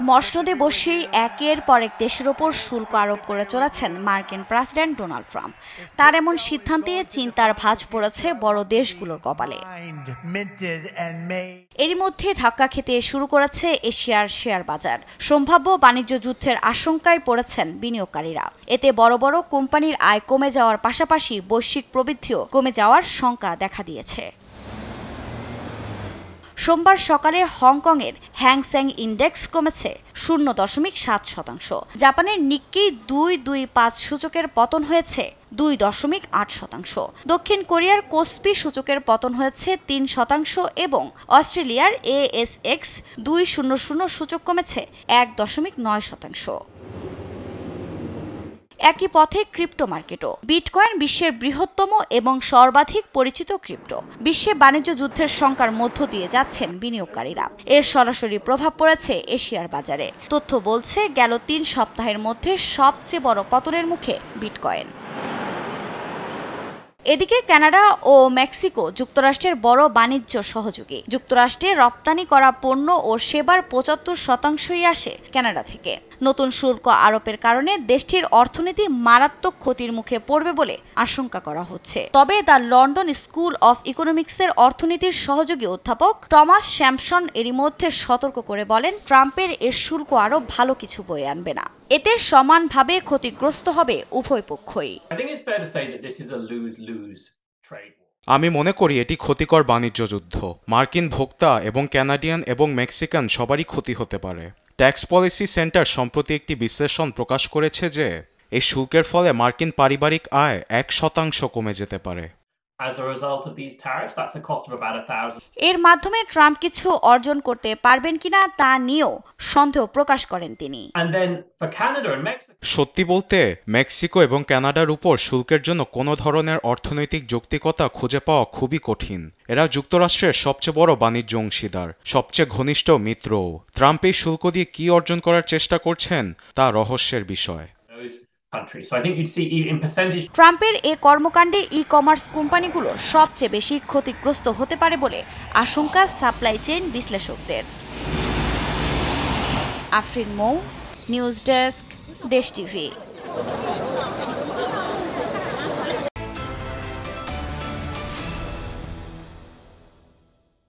মসনদে বসেই একের পর এক দেশের ওপর শুল্ক আরোপ করে চলেছেন মার্কিন প্রেসিডেন্ট ডোনাল্ড ট্রাম্প। তার এমন সিদ্ধান্তে চিন্তার ভাঁজ পড়েছে বড় দেশগুলোর কপালে। এরই মধ্যে ধাক্কা খেতে শুরু করেছে এশিয়ার শেয়ার বাজার। সম্ভাব্য বাণিজ্য যুদ্ধের আশঙ্কায় পড়েছেন বিনিয়োগকারীরা। এতে বড় বড় কোম্পানির আয় কমে যাওয়ার পাশাপাশি বৈশ্বিক প্রবৃদ্ধিও কমে যাওয়ার শঙ্কা দেখা দিয়েছে। সোমবার সকালে হংকংয়ের হ্যাংসেং ইন্ডেক্স কমেছে 0.7%। জাপানের নিক্কি 225 সূচকের পতন হয়েছে 2.8%। দক্ষিণ কোরিয়ার কোসপি সূচকের পতন হয়েছে 3% এবং অস্ট্রেলিয়ার ASX 200 সূচক কমেছে 1.9%। একই পথে ক্রিপ্টো মার্কেটও। বিটকয়েন বিশ্বের বৃহত্তম এবং সর্বাধিক পরিচিত ক্রিপ্টো। বিশ্বে বাণিজ্য যুদ্ধের শঙ্কার মধ্য দিয়ে যাচ্ছেন বিনিয়োগকারীরা। এর সরাসরি প্রভাব পড়েছে এশিয়ার বাজারে। তথ্য বলছে গেল 3 সপ্তাহের মধ্যে সবচেয়ে বড় পতনের মুখে বিটকয়েন। এদিকে কানাডা ও মেক্সিকো যুক্তরাষ্ট্রের বড় বাণিজ্য সহযোগী। যুক্তরাষ্ট্রে রপ্তানি করা পণ্য ও সেবার 75%ই আসে কানাডা থেকে। নতুন শুল্ক আরোপের কারণে দেশটির অর্থনীতি মারাত্মক ক্ষতির মুখে পড়বে বলে আশঙ্কা করা হচ্ছে। তবে দ্য লন্ডন স্কুল অফ ইকোনমিক্সের অর্থনীতির সহযোগী অধ্যাপক টমাস স্যামসন এরই মধ্যে সতর্ক করে বলেন, ট্রাম্পের এর শুল্ক আরো ভালো কিছু বয়ে আনবে না। এতে সমানভাবে ক্ষতিগ্রস্ত হবে উভয় পক্ষই। আমি মনে করি এটি ক্ষতিকর বাণিজ্য যুদ্ধ। মার্কিন ভোক্তা এবং কানাডিয়ান এবং মেক্সিকান সবারই ক্ষতি হতে পারে। ট্যাক্স পলিসি সেন্টার সম্প্রতি একটি বিশ্লেষণ প্রকাশ করেছে যে এই শুল্কের ফলে মার্কিন পারিবারিক আয় 1% কমে যেতে পারে। এর মাধ্যমে ট্রাম্প কিছু অর্জন করতে পারবেন কিনা তা নিয়েও সন্দেহ প্রকাশ করেন তিনি। সত্যি বলতে মেক্সিকো এবং কানাডার উপর শুল্কের জন্য কোনো ধরনের অর্থনৈতিক যৌক্তিকতা খুঁজে পাওয়া খুবই কঠিন। এরা যুক্তরাষ্ট্রের সবচেয়ে বড় বাণিজ্য অংশীদার, সবচেয়ে ঘনিষ্ঠ মিত্রও। ট্রাম্প এই শুল্ক দিয়ে কি অর্জন করার চেষ্টা করছেন তা রহস্যের বিষয়। ট্রাম্পের এ কর্মকাণ্ডে ই-কমার্স কোম্পানিগুলো সবচেয়ে বেশি ক্ষতিগ্রস্ত হতে পারে বলে আশঙ্কা সাপ্লাই চেইন বিশ্লেষকদের। আফরিন মৌ, নিউজ ডেস্ক, দেশ টিভি।